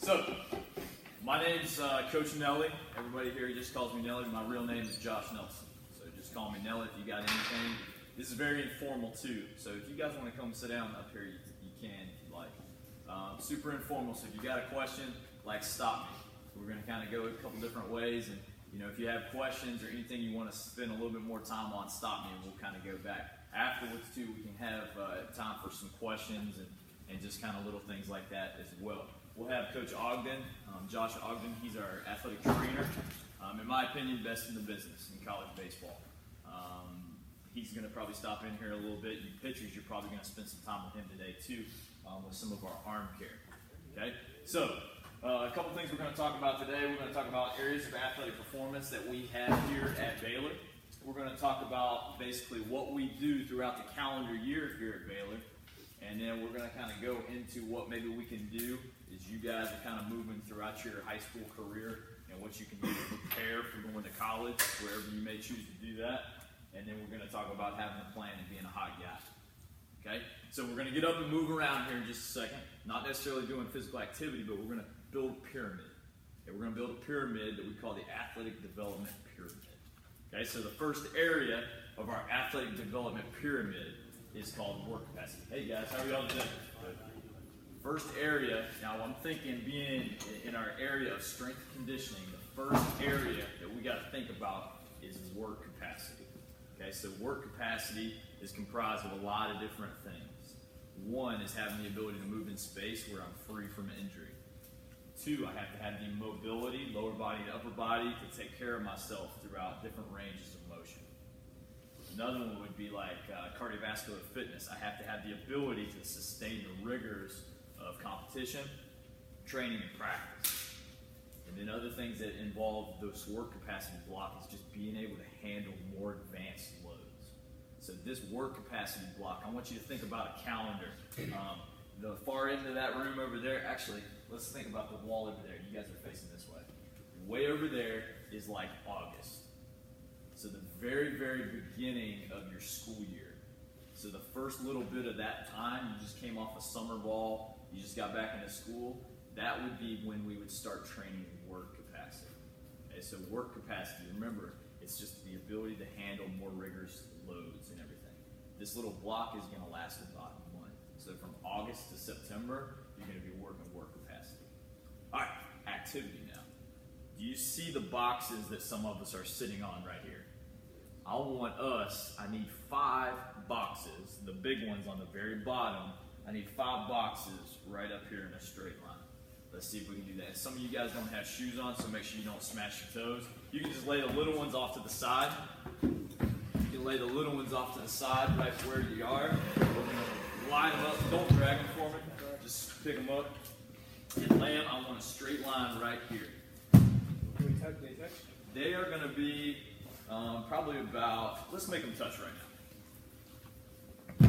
So, my name's Coach Nelly. Everybody here just calls me Nelly. My real name is Josh Nelson. So just call me Nelly if you got anything. This is very informal too. So if you guys want to come sit down up here, you can if you like. Super informal. So if you got a question, stop me. We're going to kind of go a couple different ways. And if you have questions or anything you want to spend a little bit more time on, stop me and we'll kind of go back. Afterwards too, we can have time for some questions and just kind of little things like that as well. We'll have Coach Ogden, Josh Ogden. He's our athletic trainer. In my opinion, best in the business in college baseball. He's going to probably stop in here a little bit. You pitchers, you're probably going to spend some time with him today too, with some of our arm care. Okay, so a couple things we're going to talk about today. We're going to talk about areas of athletic performance that we have here at Baylor. We're going to talk about basically what we do throughout the calendar year here at Baylor. And then we're going to kind of go into what maybe we can do as you guys are kind of moving throughout your high school career and what you can do to prepare for going to college, wherever you may choose to do that. And then we're going to talk about having a plan and being a hot guy. Okay? So we're going to get up and move around here in just a second. Not necessarily doing physical activity, but we're going to build a pyramid. Okay, we're going to build a pyramid that we call the athletic development pyramid. Okay, so the first area of our athletic development pyramid is called work capacity. Hey guys, how are y'all today? Good. First area, now I'm thinking being in our area of strength conditioning, the first area that we got to think about is work capacity. Okay, so work capacity is comprised of a lot of different things. One is having the ability to move in space where I'm free from injury. Two, I have to have the mobility, lower body and upper body, to take care of myself throughout different ranges of motion. Another one would be like cardiovascular fitness. I have to have the ability to sustain the rigors of competition, training, and practice. And then other things that involve this work capacity block is just being able to handle more advanced loads. So this work capacity block, I want you to think about a calendar. The far end of that room over there, actually, let's think about the wall over there. You guys are facing this way. Way over there is like August. So the very, very beginning of your school year. So the first little bit of that time, you just came off a summer ball, you just got back into school, that would be when we would start training work capacity. Okay, so work capacity, remember, it's just the ability to handle more rigorous loads and everything. This little block is going to last about a month. So from August to September, you're going to be working work capacity. All right, activity now. Do you see the boxes that some of us are sitting on right here? I need 5 boxes, the big ones on the very bottom. I need 5 boxes right up here in a straight line. Let's see if we can do that. Some of you guys don't have shoes on, so make sure you don't smash your toes. You can just lay the little ones off to the side. You can lay the little ones off to the side right where you are. We're going to line them up. Don't drag them for me. Just pick them up and lay them. I want a straight line right here. They are going to be probably about, let's make them touch right now.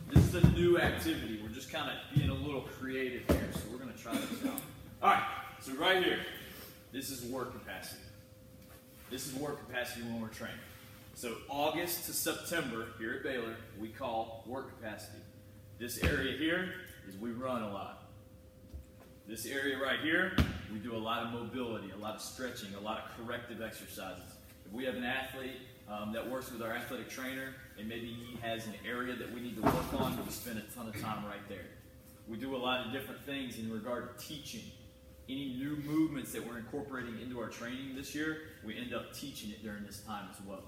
This is a new activity. We're just kind of being a little creative here, so we're going to try this out. All right, so right here, this is work capacity. This is work capacity when we're training. So August to September here at Baylor, we call work capacity. This area here is we run a lot. This area right here, we do a lot of mobility, a lot of stretching, a lot of corrective exercises. If we have an athlete that works with our athletic trainer and maybe he has an area that we need to work on, we spend a ton of time right there. We do a lot of different things in regard to teaching. Any new movements that we're incorporating into our training this year, we end up teaching it during this time as well.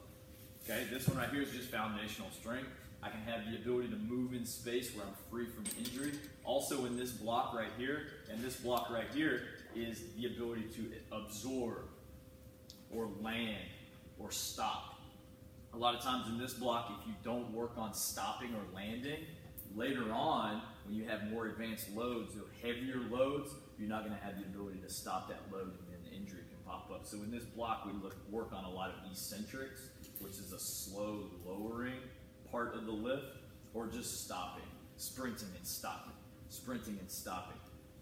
Okay, this one right here is just foundational strength. I can have the ability to move in space where I'm free from injury. Also in this block right here, and this block right here is the ability to absorb or land or stop. A lot of times in this block, if you don't work on stopping or landing, later on, when you have more advanced loads, or heavier loads, you're not going to have the ability to stop that load and then the injury can pop up. So in this block, we work on a lot of eccentrics, which is a slow lowering part of the lift, or just stopping, sprinting and stopping,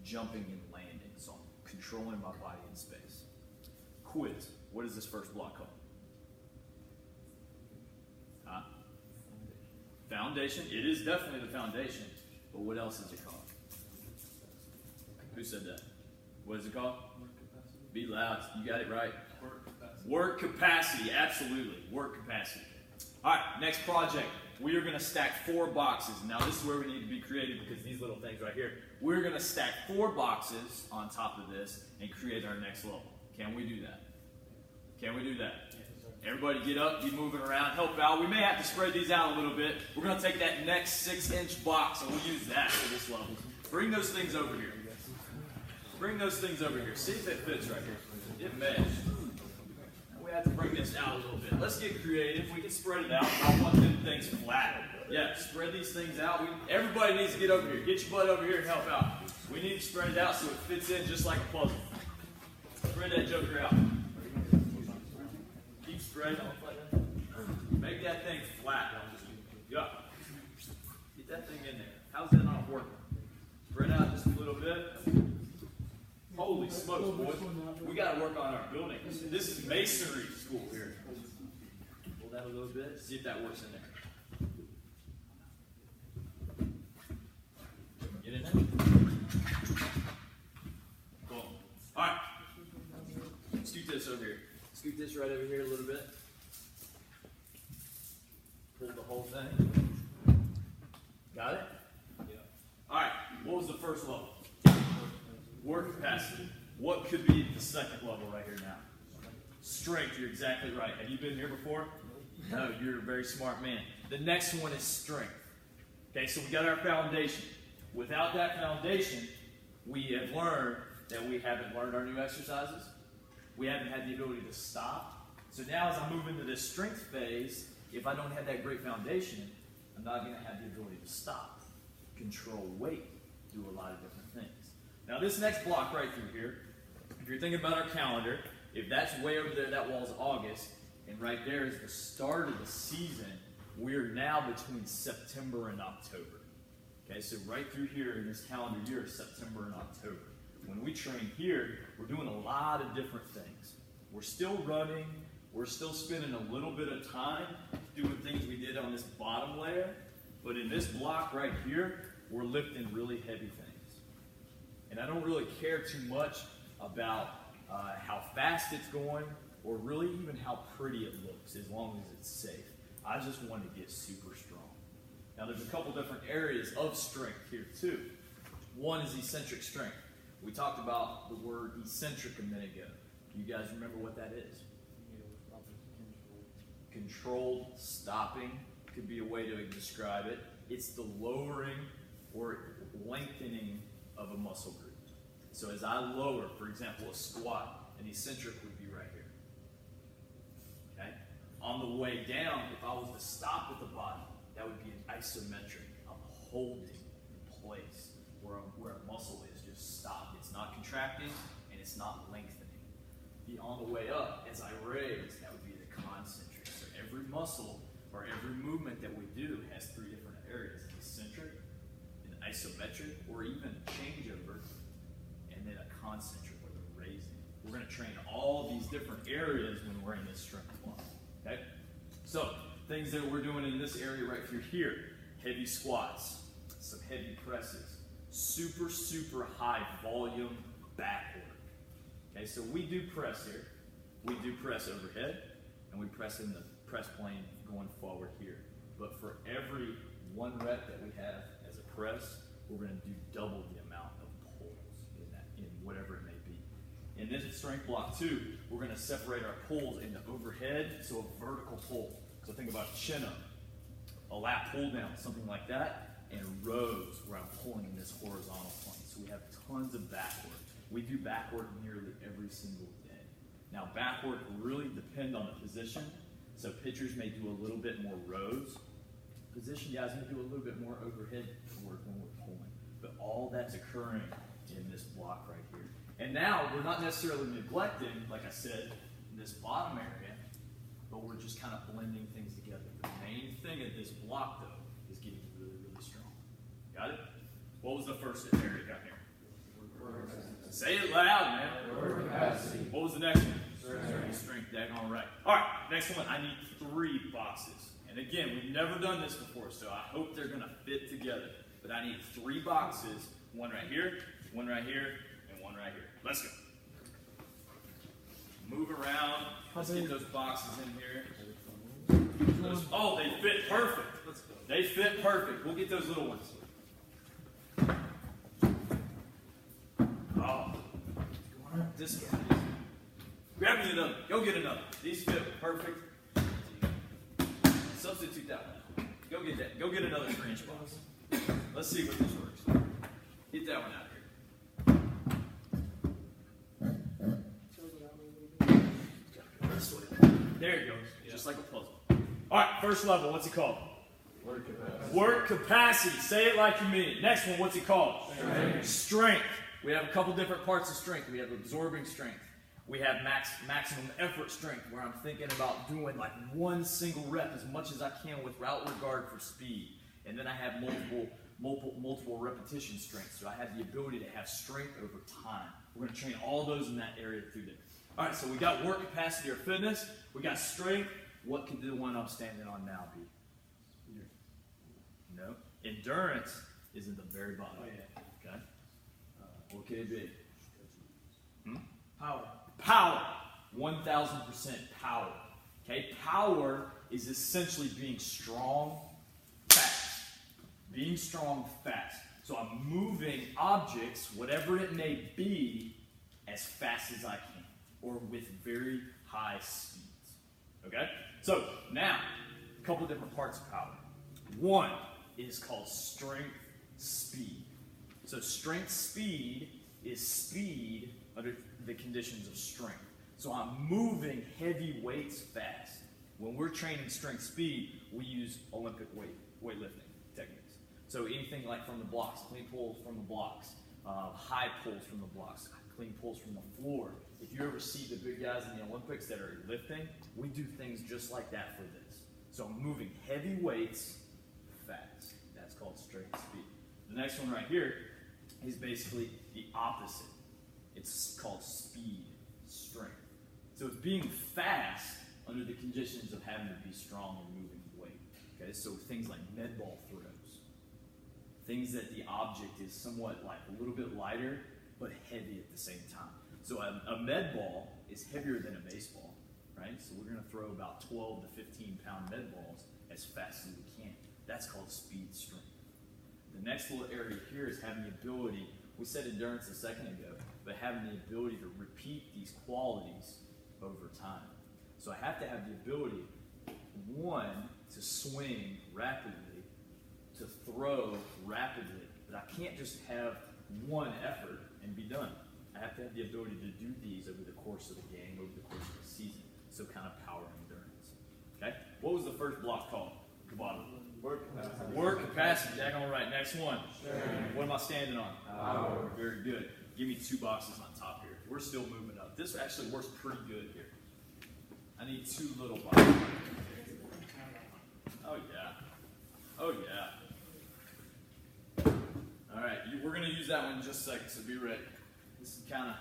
jumping and landing. So I'm controlling my body in space. Quiz. What is this first block called? Foundation. It is definitely the foundation, but what else is it called? Who said that? What is it called? Be loud. You got it right. Work capacity. Absolutely. Work capacity. All right, next project. We are going to stack 4 boxes. Now, this is where we need to be creative because these little things right here. We're going to stack 4 boxes on top of this and create our next level. Can we do that? Can we do that? Everybody get up, be moving around, help out. We may have to spread these out a little bit. We're going to take that next 6-inch box and we'll use that for this level. Bring those things over here. Bring those things over here. See if it fits right here. It may. We have to bring this out a little bit. Let's get creative. We can spread it out. I want them things flat. Yeah, spread these things out. Everybody needs to get over here. Get your butt over here and help out. We need to spread it out so it fits in just like a puzzle. Spread that joker out. Keep spreading. Make that thing flat. Yeah. Get that thing in there. How's that not working? Spread out just a little bit. Holy smokes, boys. We got to work on our building. This is masonry school here. Pull that a little bit. See if that works in there. Get in there. Cool. All right. Scoot this over here. Scoot this right over here a little bit. Pull the whole thing. Got it? Yeah. All right. What was the first level? Work capacity. What could be the second level right here now? Strength. You're exactly right. Have you been here before? No, you're a very smart man. The next one is strength. Okay, so we got our foundation. Without that foundation, we have learned that we haven't learned our new exercises. We haven't had the ability to stop. So now as I move into this strength phase, if I don't have that great foundation, I'm not going to have the ability to stop, control weight, do a lot of different things. Now this next block right through here, if you're thinking about our calendar, if that's way over there, that wall's August, and right there is the start of the season, we're now between September and October. Okay, so right through here in this calendar year is September and October. When we train here, we're doing a lot of different things. We're still running, we're still spending a little bit of time doing things we did on this bottom layer, but in this block right here, we're lifting really heavy things. And I don't really care too much about how fast it's going or really even how pretty it looks as long as it's safe. I just want to get super strong. Now there's a couple different areas of strength here too. One is eccentric strength. We talked about the word eccentric a minute ago. You guys remember what that is? Controlled stopping could be a way to describe it. It's the lowering or lengthening of a muscle group. So as I lower, for example, a squat, an eccentric would be right here. Okay? On the way down, if I was to stop at the bottom, that would be an isometric. I'm holding in place where a muscle is just stopped. It's not contracting and it's not lengthening. On the way up, as I raise, that would be the concentric. So every muscle or every movement that we do has 3 different areas: an eccentric, an isometric, or even changeover, and then a concentric or the raising. We're going to train all these different areas when we're in this strength block. Okay? So things that we're doing in this area right through here: heavy squats, some heavy presses, super, super high volume back work. Okay, so we do press here. We do press overhead, and we press in the press plane going forward here. But for every 1 rep that we have as a press, we're going to do double the amount of pulls in whatever it may be. In this strength block too, we're going to separate our pulls into overhead, so a vertical pull. So think about chin up, a lat pull down, something like that, and rows where I'm pulling in this horizontal plane. So we have tons of back work. We do back work nearly every single day. Now back work really depends on the position. So pitchers may do a little bit more rows. Position guys may do a little bit more overhead work when we're pulling. But all that's occurring in this block right here. And now we're not necessarily neglecting, like I said, this bottom area, but we're just kind of blending things together. The main thing of this block though is getting really, really strong. Got it? What was the first area down here? Say it loud, man. Work capacity. What was the next one? Strength. Daggone right. All right, next one. I need 3 boxes. And again, we've never done this before, so I hope they're going to fit together. But I need 3 boxes. 1 right here, 1 right here, and one right here. Let's go. Move around. Let's get those boxes in here. Oh, they fit perfect. They fit perfect. We'll get those little ones. Oh, this one. Grab me another. Go get another. These fit perfect. Substitute that one. Go get that. Go get another 3-inch box. Let's see what this works. Get that one out of here. This way. There it goes. Just like a puzzle. All right, first level. What's it called? Work capacity. Work capacity. Say it like you mean it. Next one. What's it called? Strength. Strength. We have a couple different parts of strength. We have absorbing strength. We have maximum effort strength, where I'm thinking about doing like one single rep as much as I can without regard for speed. And then I have multiple repetition strength. So I have the ability to have strength over time. We're going to train all those in that area through there. All right, so we got work capacity or fitness. We got strength. What could the one I'm standing on now be? No. Endurance is at the very bottom. Oh, yeah. Okay. What could it be? Power. Power. 1,000% power. Okay. Power is essentially being strong, fast. Being strong, fast. So I'm moving objects, whatever it may be, as fast as I can, or with very high speeds. Okay? So now, a couple different parts of power. One is called strength speed. So strength speed is speed under the conditions of strength. So I'm moving heavy weights fast. When we're training strength speed, we use Olympic weightlifting techniques. So anything like from the blocks, clean pulls from the blocks, high pulls from the blocks, clean pulls from the floor. If you ever see the big guys in the Olympics that are lifting, we do things just like that for this. So I'm moving heavy weights fast. That's called strength speed. The next one right here is basically the opposite. It's called speed strength. So it's being fast under the conditions of having to be strong and moving weight. Okay, so things like med ball throws, things that the object is somewhat like a little bit lighter but heavy at the same time. So a med ball is heavier than a baseball, right? So we're going to throw about 12 to 15 pound med balls as fast as we can. That's called speed strength. The next little area here is having the ability, we said endurance a second ago, but having the ability to repeat these qualities over time. So I have to have the ability, one, to swing rapidly, to throw rapidly, but I can't just have one effort and be done. I have to have the ability to do these over the course of the game, over the course of the season. So kind of power and endurance. Okay? What was the first block called? The bottom. Work capacity. Work capacity. Daggone right. Next one. Strength. What am I standing on? Power. Very good. Give me 2 boxes on top here. We're still moving up. This actually works pretty good here. I need 2 little boxes. Oh yeah. Oh yeah. All right. We're going to use that one in just a second, so be ready. This is kind of.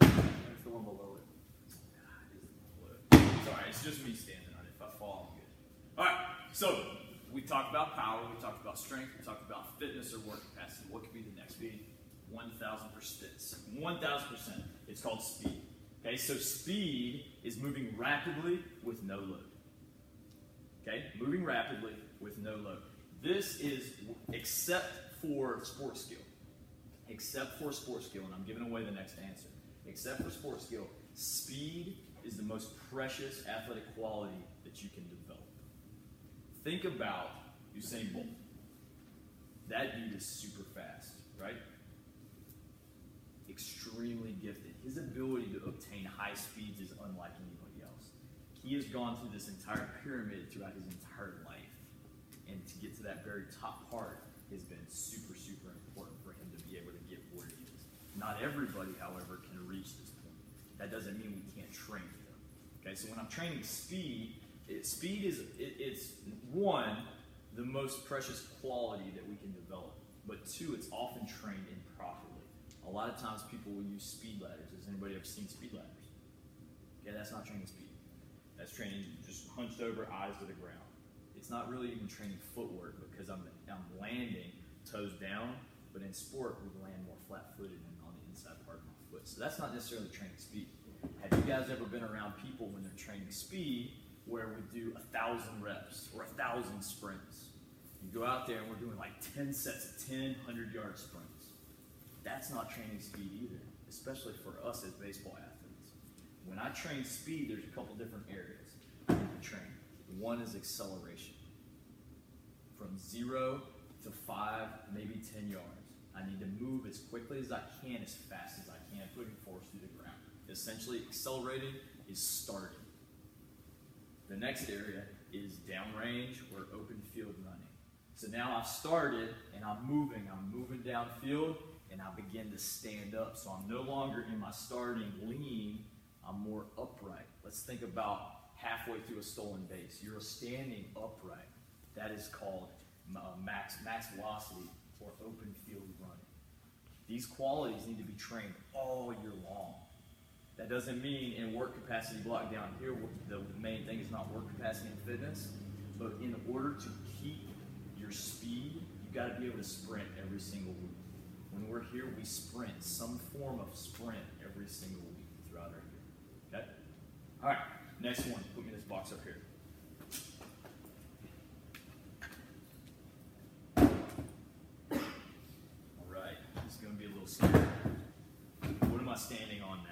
That's the one below it. It's all right. It's just me standing on it. If I fall, I'm good. All right. So we talked about power. We talked about strength. We talked about fitness or work capacity. What could be the next speed? 1,000%. 1,000%. It's called speed. Okay. So speed is moving rapidly with no load. Okay. Moving rapidly with no load. This is except for sports skill. Except for sports skill, and I'm giving away the next answer. Except for sports skill, speed is the most precious athletic quality that you can develop. Think about Usain Bolt. That dude is super fast, right? Extremely gifted. His ability to obtain high speeds is unlike anybody else. He has gone through this entire pyramid throughout his entire life, and to get to that very top part has been super, super important for him to be able to get where he is. Not everybody, however, can reach this point. That doesn't mean we can't train them. Okay, so when I'm training speed, speed is one, the most precious quality that we can develop, but 2, it's often trained improperly. A lot of times people will use speed ladders. Has anybody ever seen speed ladders? Okay, that's not training speed. That's training just hunched over, eyes to the ground. It's not really even training footwork because I'm landing toes down, but in sport we land more flat-footed and on the inside part of that's not necessarily training speed. Have you guys ever been around people when they're training speed where we do 1,000 reps or 1,000 sprints? You go out there and we're doing like 10 sets of 10 100-yard sprints. That's not training speed either, especially for us as baseball athletes. When I train speed, there's a couple different areas I need to train. One is acceleration. From 0 to 5, maybe 10 yards. I need to move as quickly as I can, as fast as I can, putting force through the ground. Essentially, accelerating is starting. The next area is downrange or open field running. So now I've started and I'm moving downfield, and I begin to stand up. So I'm no longer in my starting lean, I'm more upright. Let's think about halfway through a stolen base. You're standing upright. That is called max velocity or open field running. These qualities need to be trained all year long. That doesn't mean in work capacity block down here, the main thing is not work capacity and fitness, but in order to keep your speed, you've got to be able to sprint every single week. When we're here, we sprint, some form of sprint every single week throughout our year. Okay? All right, next one. Put me in this box up here. All right, this is going to be a little scary. What am I standing on now?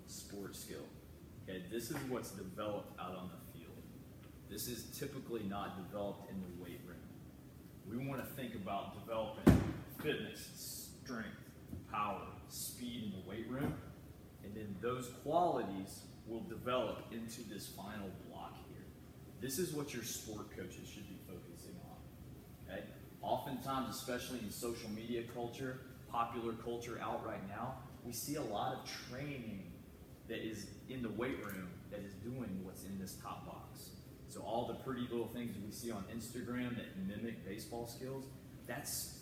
Sport skill. Okay, this is what's developed out on the field. This is typically not developed in the weight room. We want to think about developing fitness, strength, power, speed in the weight room, and then those qualities will develop into this final block here. This is what your sport coaches should be focusing on. Okay? Oftentimes, especially in social media culture, popular culture out right now, we see a lot of training that is in the weight room that is doing what's in this top box. So all the pretty little things that we see on Instagram that mimic baseball skills, that's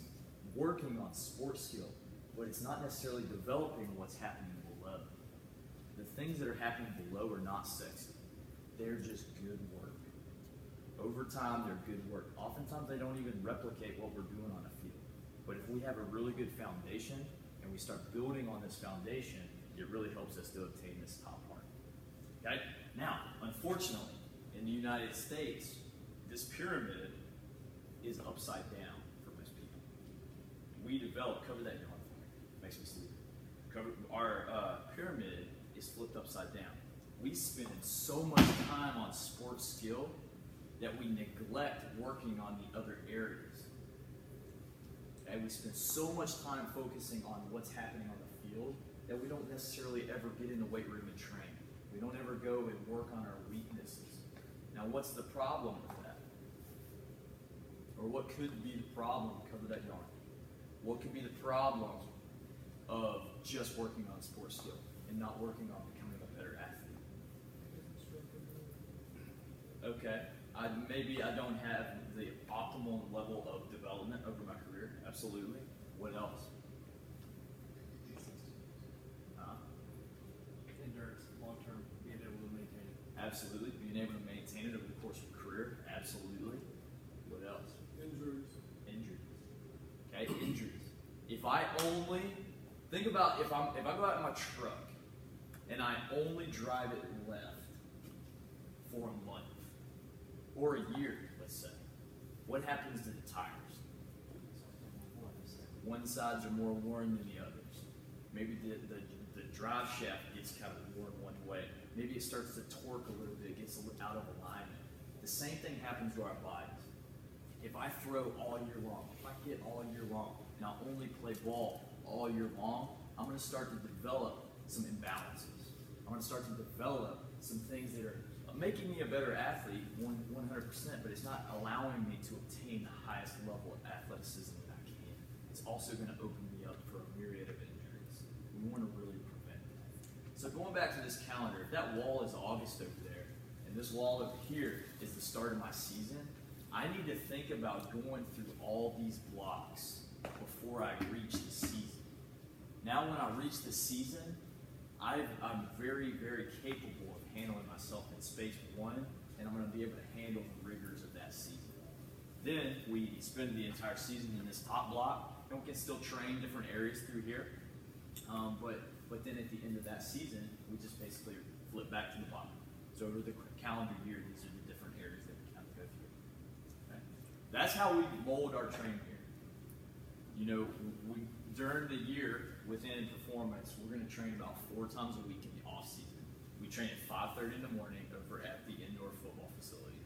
working on sports skill, but it's not necessarily developing what's happening below. The things that are happening below are not sexy. They're just good work. Over time, they're good work. Oftentimes, they don't even replicate what we're doing on a field. But if we have a really good foundation and we start building on this foundation, it really helps us to obtain this top part. Okay? Now, unfortunately, in the United States, this pyramid is upside down for most people. We develop, cover that yarn for me, makes me sleepy. Our pyramid is flipped upside down. We spend so much time on sports skill that we neglect working on the other areas. Okay? We spend so much time focusing on what's happening on the field that we don't necessarily ever get in the weight room and train. We don't ever go and work on our weaknesses. Now, what's the problem with that? Or what could be the problem? Cover that yarn. What could be the problem of just working on sports skill and not working on becoming a better athlete? Okay, maybe I don't have the optimal level of development over my career. Absolutely. What else? Endurance, long term, being able to maintain it. Absolutely. Being able to maintain it over the course of a career. Absolutely. What else? Injuries. Injuries. Okay, injuries. If I only think about if I go out in my truck and I only drive it left for a month or a year, let's say, what happens to the tires? One sides are more worn than the others. Maybe the drive shaft gets kind of worn one way. Maybe it starts to torque a little bit, gets out of alignment. The same thing happens to our bodies. If I throw all year long, if I hit all year long, and I only play ball all year long, I'm going to start to develop some imbalances. I'm going to start to develop some things that are making me a better athlete 100%, but it's not allowing me to obtain the highest level of athleticism that I can. It's also going to open me up for a myriad of injuries. We want to really prevent that. So going back to this calendar, if that wall is August over there, and this wall over here is the start of my season, I need to think about going through all these blocks before I reach the season. Now when I reach the season, I'm very, very capable of handling myself in space one, and I'm going to be able to handle the rigors of that season. Then we spend the entire season in this top block, and we can still train different areas through here. But then at the end of that season, we just basically flip back to the bottom. So over the calendar year, these are the different areas that we kind of go through. Okay? That's how we mold our training here. You know, during the year within performance, we're going to train about 4 times a week in the off season. We train at 5:30 in the morning over at the indoor football facility.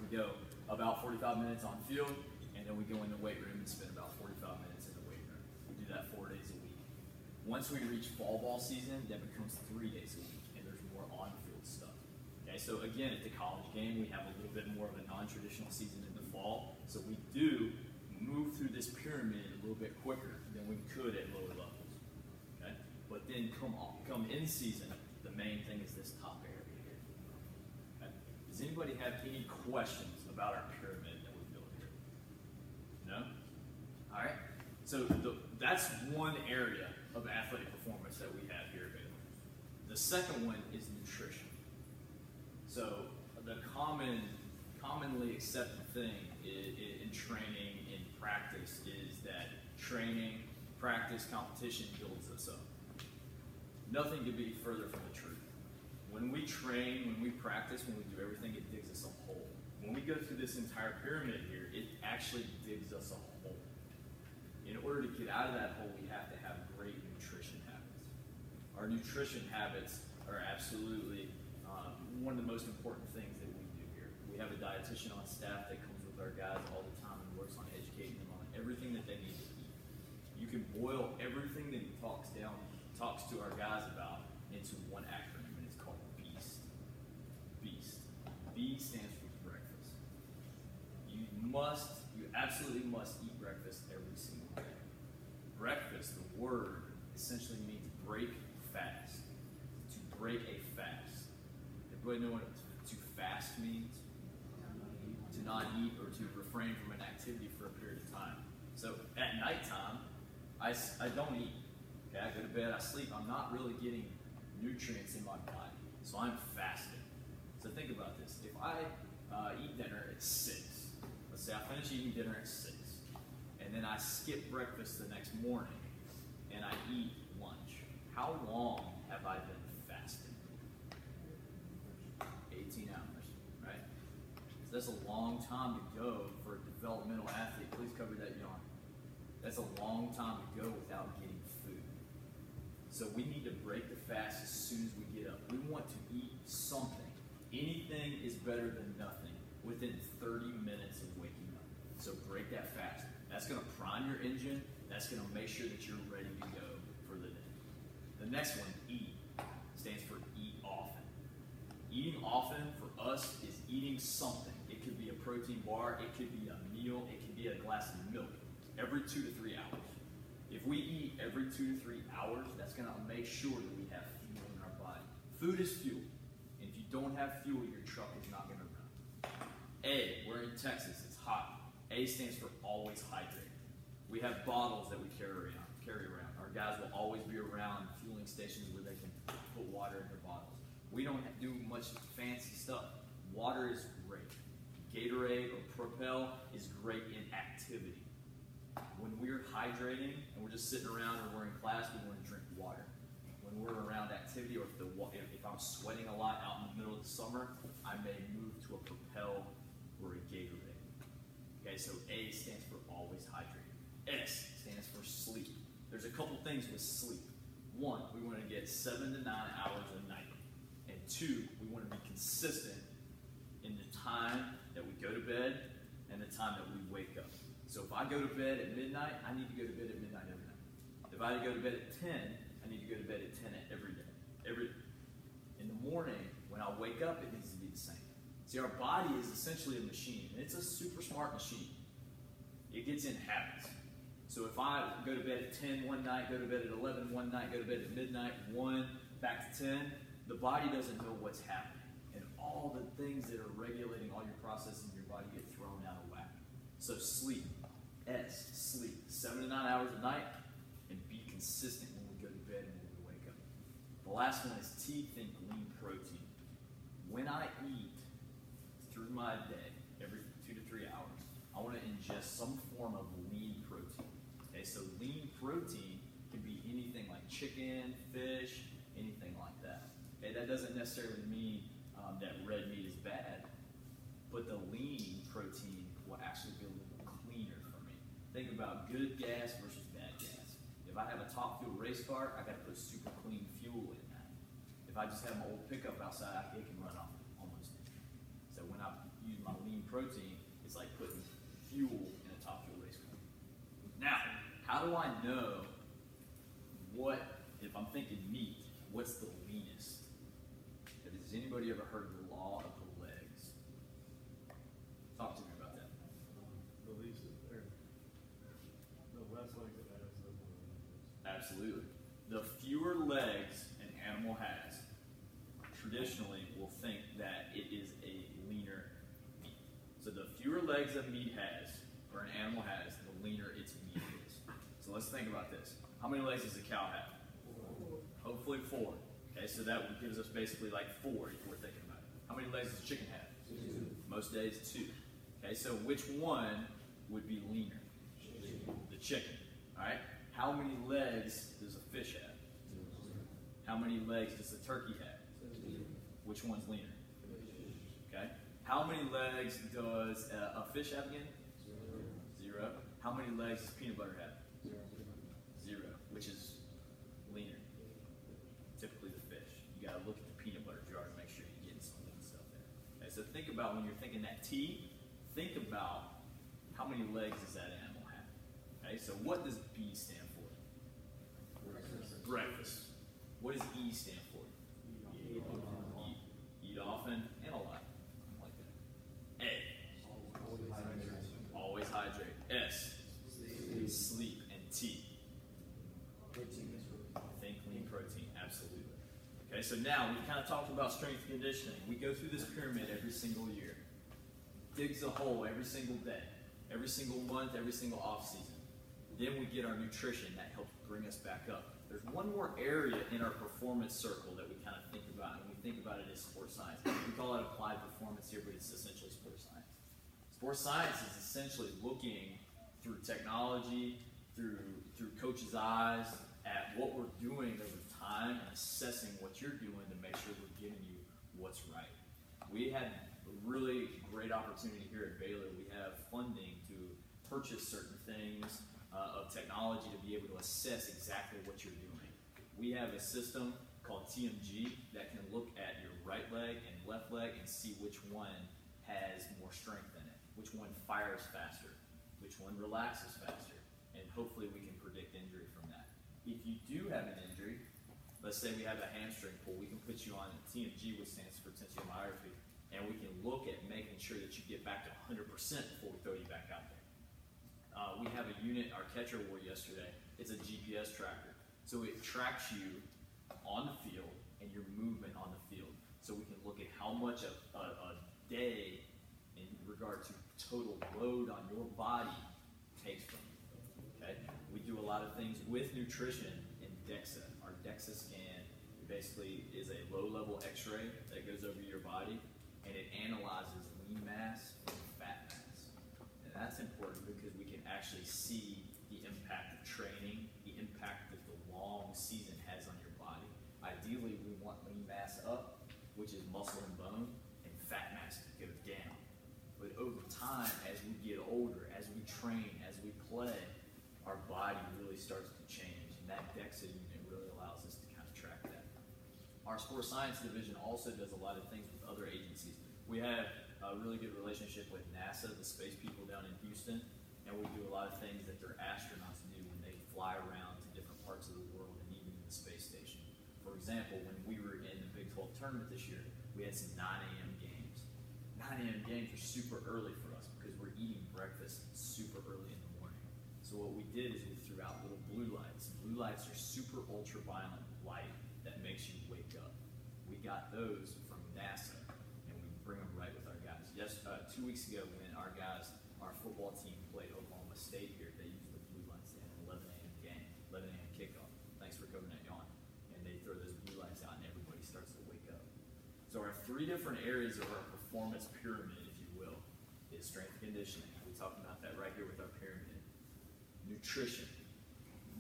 We go about 45 minutes on field, and then we go in the weight room and spend about 45 minutes in the weight room. We do that 4 days a week. Once we reach fall ball season, that becomes 3 days a week, and there's more on-field stuff. Okay, so again, at the college game, we have a little bit more of a non-traditional season in the fall, so we do move through this pyramid a little bit quicker than we could at lower levels. Okay, but then come in season, the main thing is this top area here. Okay? Does anybody have any questions about our pyramid that we built here? No? All right. So that's one area of athletic performance that we have here at Baylor. The second one is nutrition. So the commonly accepted thing in training, in practice, is that training, practice, competition builds us up. Nothing could be further from the truth. When we train, when we practice, when we do everything, it digs us a hole. When we go through this entire pyramid here, it actually digs us a hole. In order to get out of that hole, we have to have great nutrition habits. Our nutrition habits are absolutely one of the most important things that we do here. We have a dietitian on staff that comes with our guys all the time and works on educating them on everything that they need to eat. You can boil everything that he talks to our guys about into one acronym, and it's called BEAST. BEAST. B stands for breakfast. You absolutely must eat breakfast every single day. Breakfast, the word, essentially means break fast. To break a fast. Everybody know what to fast means? To not eat or to refrain from an activity for a period of time. So at nighttime, I don't eat. Okay, I go to bed, I sleep. I'm not really getting nutrients in my body. So I'm fasting. So think about this. If I eat dinner at 6, let's say I finish eating dinner at 6, and then I skip breakfast the next morning, and I eat lunch, how long have I been fasting? 18 hours, right? So that's a long time to go for a developmental athlete. Please cover that yawn. That's a long time to go without getting food. So we need to break the fast as soon as we get up. We want to eat something. Anything is better than nothing within 30 minutes of waking up. So break that fast. That's going to prime your engine. That's going to make sure that you're ready to go for the day. The next one, eat, stands for eat often. Eating often for us is eating something. It could be a protein bar. It could be a meal. It could be a glass of milk every 2 to 3 hours. If we eat every 2 to 3 hours, that's going to make sure that we have fuel in our body. Food is fuel. And if you don't have fuel, your truck is not going to run. A, we're in Texas. It's hot. A stands for always hydrate. We have bottles that we carry around. Our guys will always be around fueling stations where they can put water in their bottles. We don't do much fancy stuff. Water is great. Gatorade or Propel is great in activity. When we're hydrating and we're just sitting around or we're in class, we want to drink water. When we're around activity, or if I'm sweating a lot out in the middle of the summer, I may move to a Propel or a Gatorade. Okay, so A stands for always hydrate. S stands for sleep. There's a couple things with sleep. 1, we want to get 7 to 9 hours a night. And 2, we want to be consistent in the time that we go to bed and the time that we wake up. So if I go to bed at midnight, I need to go to bed at midnight every night. If I go to bed at 10, I need to go to bed at 10 every day. In the morning, when I wake up, it needs to be the same. See, our body is essentially a machine, and it's a super smart machine. It gets in habits. So if I go to bed at 10 one night, go to bed at 11 one night, go to bed at midnight, 1, back to 10, the body doesn't know what's happening. And all the things that are regulating all your processes in your body get thrown out of whack. So sleep. S, sleep. 7 to 9 hours a night, and be consistent when we go to bed and when we wake up. The last one is T, think lean protein. When I eat through my day, every 2 to 3 hours, I want to ingest some form of lean protein. protein can be anything like chicken, fish, anything like that. Okay, that doesn't necessarily mean that red meat is bad, but the lean protein will actually be a little cleaner for me. Think about good gas versus bad gas. If I have a top fuel race car, I got to put super clean fuel in that. If I just have my old pickup outside, it can run off almost anything. So when I use my lean protein, it's like putting fuel in a top fuel race car. Now, how do I know if I'm thinking meat, what's the leanest? Has anybody ever heard of the law of the legs? Talk to me about that. The least or the less legs it has, the more it is. Absolutely. The fewer legs an animal has, traditionally we'll think that it is a leaner meat. So the fewer legs a meat has, or an animal has, the leaner its meat is. So let's think about this. How many legs does a cow have? Hopefully 4. Okay, so that gives us basically like 4 if we're thinking about it. How many legs does a chicken have? 2. Most days 2. Okay, so which one would be leaner? The chicken. All right. How many legs does a fish have? How many legs does a turkey have? Which one's leaner? Okay. How many legs does a fish have again? 0. How many legs does peanut butter have? 0. Which is leaner? Typically the fish. You got to look at the peanut butter jar to make sure you're getting some lean stuff there. Okay, so think about when you're thinking that T, think about how many legs does that animal have. Okay, so what does B stand for? Breakfast. What does E stand for? Eat often and a lot. I like that. A. Always hydrate. S. Sleep. And T. Think lean protein. Absolutely. Okay, so now we've kind of talked about strength and conditioning. We go through this pyramid every single year. Digs a hole every single day, every single month, every single off season. Then we get our nutrition that helps bring us back up. There's one more area in our performance circle that we kind of think about, and we think about it as sports science. We call it applied performance here, but it's essentially sports science. Sports science is essentially looking through technology, through coaches' eyes, at what we're doing over time and assessing what you're doing to make sure we're giving you what's right. We had a really great opportunity here at Baylor. We have funding to purchase certain things of technology to be able to assess exactly what you're doing. We have a system called TMG that can look at your right leg and left leg and see which one has more strength in it, which one fires faster, which one relaxes faster, and hopefully we can predict injury from that. If you do have an injury, let's say we have a hamstring pull, we can put you on TMG, which stands for tensiomyography, and we can look at making sure that you get back to 100% before we throw you back out there. We have a unit, our catcher wore yesterday, it's a GPS tracker. So it tracks you on the field and your movement on the field. So we can look at how much a day in regard to total load on your body takes from you. Okay? We do a lot of things with nutrition in DEXA. Our DEXA scan basically is a low-level x-ray that goes over your body, and it analyzes lean mass and fat mass. And that's important because we can actually see the impact of training, the impact that the long season has on your body. Ideally, we want lean mass up, which is muscle and bone, and fat mass to go down. But over time, as we get older, as we train, as we play, our body really starts to change. And that DEXA unit really allows us to kind of track that. Our sports science division also does a lot of things with other agencies. We have a really good relationship with NASA, the space people down in Houston, and we do a lot of things that their astronauts do when they fly around to different parts of the world and even in the space station. For example, when we were in the Big 12 tournament this year, we had some 9 a.m. games. 9 a.m. games are super early for us because we're eating breakfast super early in the morning. So what we did is we threw out little blue lights. Blue lights are super ultraviolet light that makes you wake up. We got those from NASA, and we bring them right with our guys. 2 weeks ago when our football team played Oklahoma State here, they used the blue lights. They had an 11 a.m. game, 11 a.m. kickoff. Thanks for covering that yawn. And they throw those blue lights out, and everybody starts to wake up. So our 3 different areas of our performance pyramid, if you will, is strength and conditioning. We talked about that right here with our pyramid. Nutrition.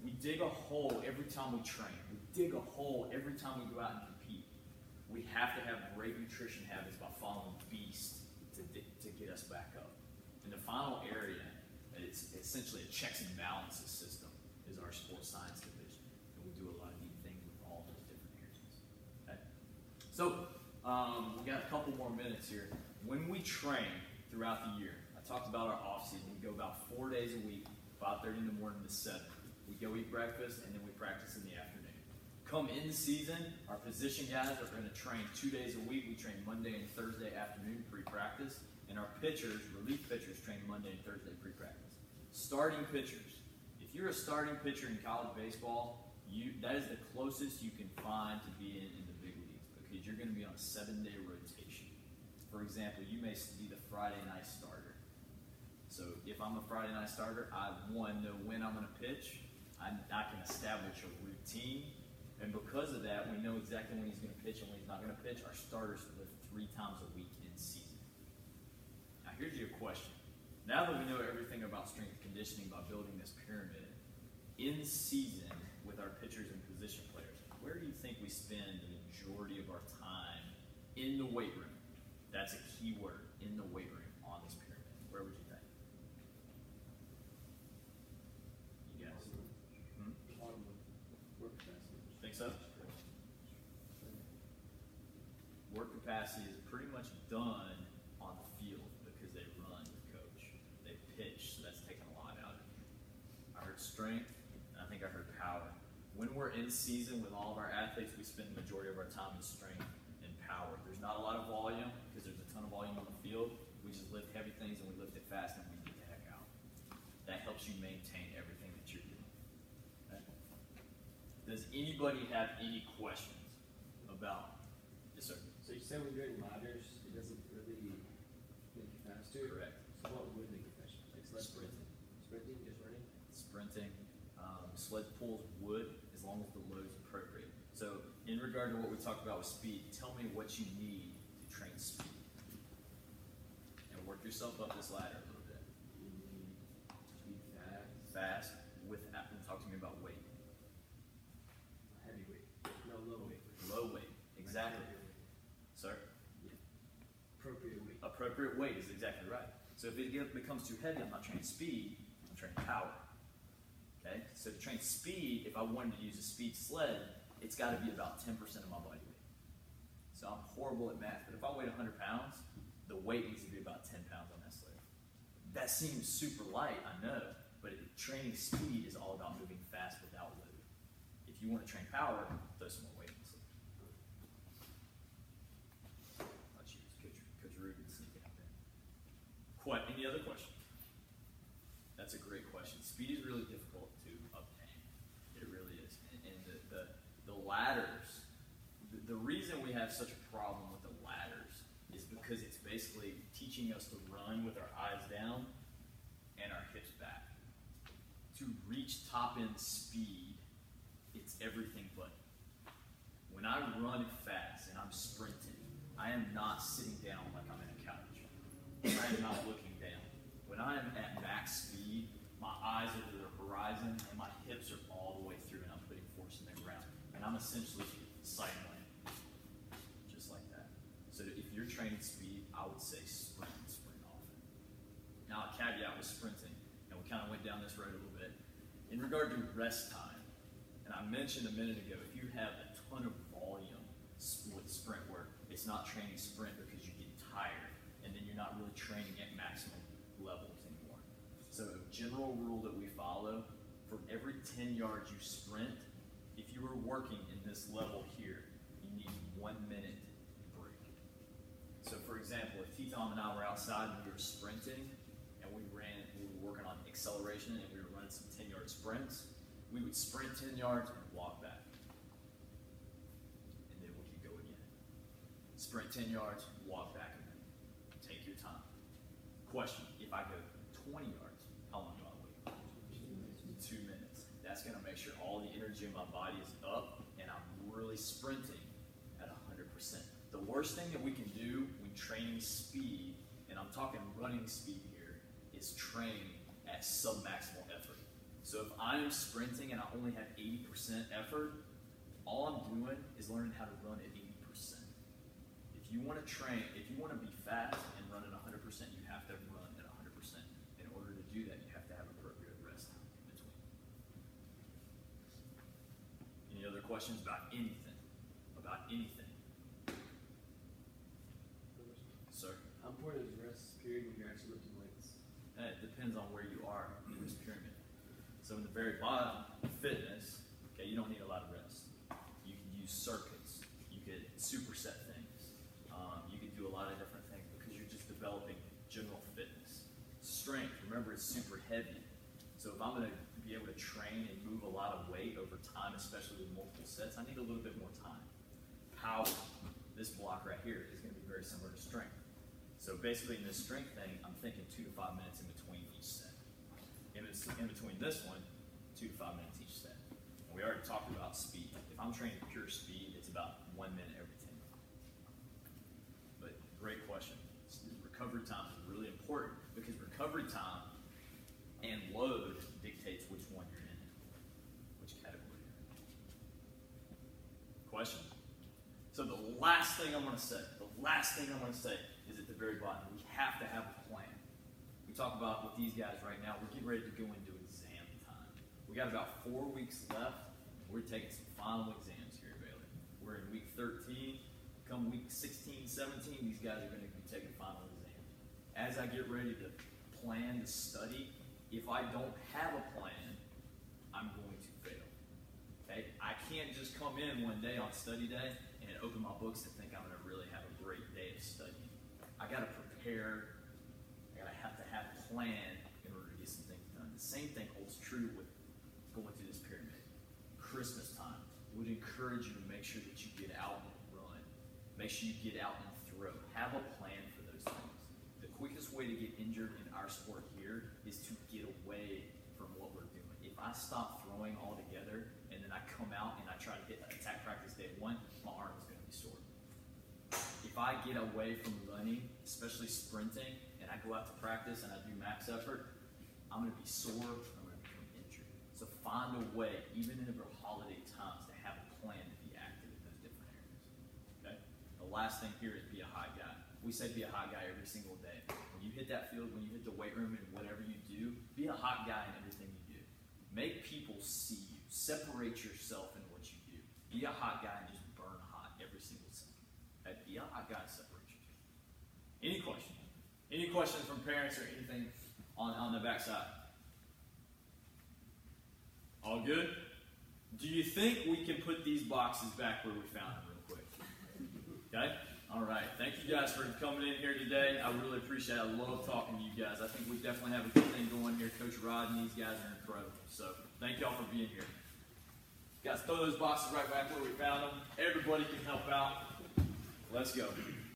We dig a hole every time we train. We dig a hole every time we go out and compete. We have to have great nutrition habits by following Beast to get us back up. And the final area, it's essentially a checks and balances system, is our sports science division. And we do a lot of neat things with all those different areas. Okay? So, we got a couple more minutes here. When we train throughout the year, I talked about our off season. We go about 4 days a week, 5:30 in the morning to 7. We go eat breakfast, and then we practice in the afternoon. Come in the season, our position guys are going to train 2 days a week. We train Monday and Thursday afternoon pre-practice, and our pitchers, relief pitchers, train Monday and Thursday pre-practice. Starting pitchers. If you're a starting pitcher in college baseball, that is the closest you can find to being in the big leagues, because you're going to be on a 7-day rotation. For example, you may be the Friday night starter. So if I'm a Friday night starter, I know when I'm going to pitch. I can establish a routine. And because of that, we know exactly when he's going to pitch and when he's not going to pitch. Our starters lift 3 times a week in season. Now, here's your question. Now that we know everything about strength conditioning by building this pyramid, in season with our pitchers and position players, where do you think we spend the majority of our time in the weight room? That's a key word, in the weight room on this pyramid. Where would you think? You guys? Think so? Work capacity is pretty much done on the field because they run with coach. They pitch, so that's taking a lot out of it. I heard strength, and I think I heard power. When we're in season with all of our athletes, we spend the majority of our time in strength and power. There's not a lot of volume because there's a ton of volume on the field. We just lift heavy things and we lift it fast and we get the heck out. That helps you maintain everything that you're doing. Okay? Does anybody have any questions about? Yes, sir. So you said when you're doing ladders, it doesn't really make you faster? Correct. So what would make you faster? Like Sprinting. Sprinting, just running? Sprinting. Sled pulls would, as long as the load is appropriate. So in regard to what we talked about with speed, tell me what you need to train speed. And work yourself up this ladder a little bit. You need to be Fast, talk to me about weight. heavy weight. No, low weight. Low weight, exactly. Sir? Yeah. Appropriate weight. Appropriate weight is exactly right. So if it becomes too heavy, I'm not training speed, I'm training power. Okay? So to train speed, if I wanted to use a speed sled, it's got to be about 10% of my body weight. So I'm horrible at math, but if I weigh 100 pounds, the weight needs to be about 10 pounds on that sled. That seems super light, I know, but training speed is all about moving fast without load. If you want to train power, throw some more weight on the sled. I'll choose Coach Rubin sneaking out there. Any other questions? That's a great question. Speed is really difficult to obtain. It really is. And the ladders, the reason we have such a problem with the ladders is because it's basically teaching us to run with our eyes down and our hips back. To reach top end speed, it's everything but. When I run fast and I'm sprinting, I am not sitting down like I'm in a couch. I am not looking down. When I am at max speed, my eyes are to the horizon and my hips are all the way through and I'm putting force in the ground. And I'm essentially cycling, just like that. So if you're training speed, I would say sprint often. Now a caveat with sprinting, and we kind of went down this road a little bit. In regard to rest time, and I mentioned a minute ago, if you have a ton of volume with sprint work, it's not training sprint because you get tired, and then you're not really training at maximum levels anymore. So a general rule that we follow, for every 10 yards you sprint, if you were working in this level here, you need 1 minute break. So for example, if T-Tom and I were outside and we were sprinting, and we were working on acceleration and we were running some 10-yard sprints, we would sprint 10 yards and walk back. And then we'll keep going again. Sprint 10 yards, walk back a minute. Take your time. Question, if I go 20 yards, how long do I wait? 2 minutes. That's going to make sure all the energy in my body is up and I'm really sprinting at 100%. The worst thing that we can do when training speed, and I'm talking running speed here, is train at sub-maximal effort. So if I'm sprinting and I only have 80% effort, all I'm doing is learning how to run at 80%. If you want to train, if you want to be fast and run at 100%, you have to run at 100%. In order to do that, you have to have appropriate rest time in between. Any other questions about anything? About anything? Sir? How important is rest period when you're actually lifting weights? It depends on where you are in this pyramid. So in the very bottom, fitness, okay, you don't need a lot of rest. You can use circuits. You could superset things. You could do a lot of different things because you're just developing general fitness. Strength, remember, it's super heavy. So if I'm going to be able to train and move a lot of weight over time, especially with multiple sets, I need a little bit more time. Power, this block right here is going to be very similar to strength. So basically in this strength thing, I'm thinking 2 to 5 minutes in between each set. In between this one, 2 to 5 minutes each set. And we already talked about speed. If I'm training pure speed, it's about 1 minute every 10 minutes. But great question. Recovery time is really important because recovery time and load dictates which one you're in, which category you're in. Question? So the last thing I'm going to say is at the very bottom. We have to have a plan. We talk about with these guys right now, we're getting ready to go into exam time. We got about 4 weeks left. We're taking some final exams here at Baylor. We're in week 13. Come week 16, 17, these guys are going to be taking final exams. As I get ready to plan to study, if I don't have a plan, I'm going to fail. Okay? I can't just come in one day on study day and open my books and think I'm going to really have a great day of studying. I got to prepare. Have to have a plan in order to get some things done. The same thing holds true with going through this pyramid. Christmas time would encourage you to make sure that you get out and run. Make sure you get out and throw. Have a plan for those things. The quickest way to get injured in our sport here is to get away from what we're doing. If I stop throwing altogether and then I come out and I try to hit attack practice day 1, my arm is going to be sore. If I get away from running, especially sprinting, and I go out to practice and I do max effort, I'm going to be sore, I'm going to become injured. So find a way, even in the holiday times, to have a plan to be active in those different areas. Okay? The last thing here is be a hot guy. We say be a hot guy every single day. When you hit that field, when you hit the weight room and whatever you do, be a hot guy in everything you do. Make people see you. Separate yourself in what you do. Be a hot guy and just burn hot every single second. Okay? Be a hot guy and separate yourself. Any questions? Any questions from parents or anything on the backside? All good? Do you think we can put these boxes back where we found them real quick? Okay? All right. Thank you guys for coming in here today. I really appreciate it. I love talking to you guys. I think we definitely have a good thing going here. Coach Rod and these guys are incredible. So thank y'all for being here. Guys, throw those boxes right back where we found them. Everybody can help out. Let's go.